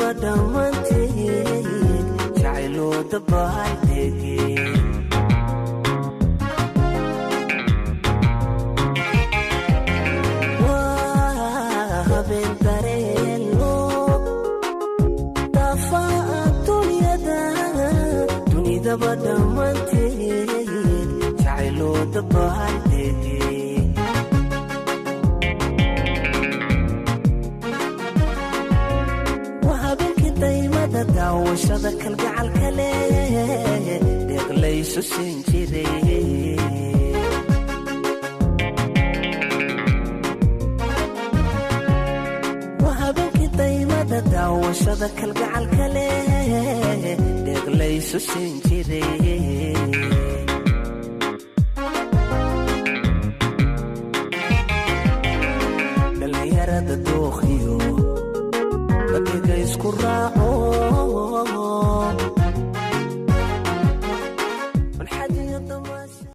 دمانتين جعلوا دبالتكي وهبين دارينو دفاع الدنيا دنيا دمانتين جعلوا دبالتكي داوشada kalgacalka leh deeqlayso sinjiray wahabeenkii daymada daawashada kalgacalka leh deeqlayso sinjiray dhalinyarada dooqiyo dadka isku raaco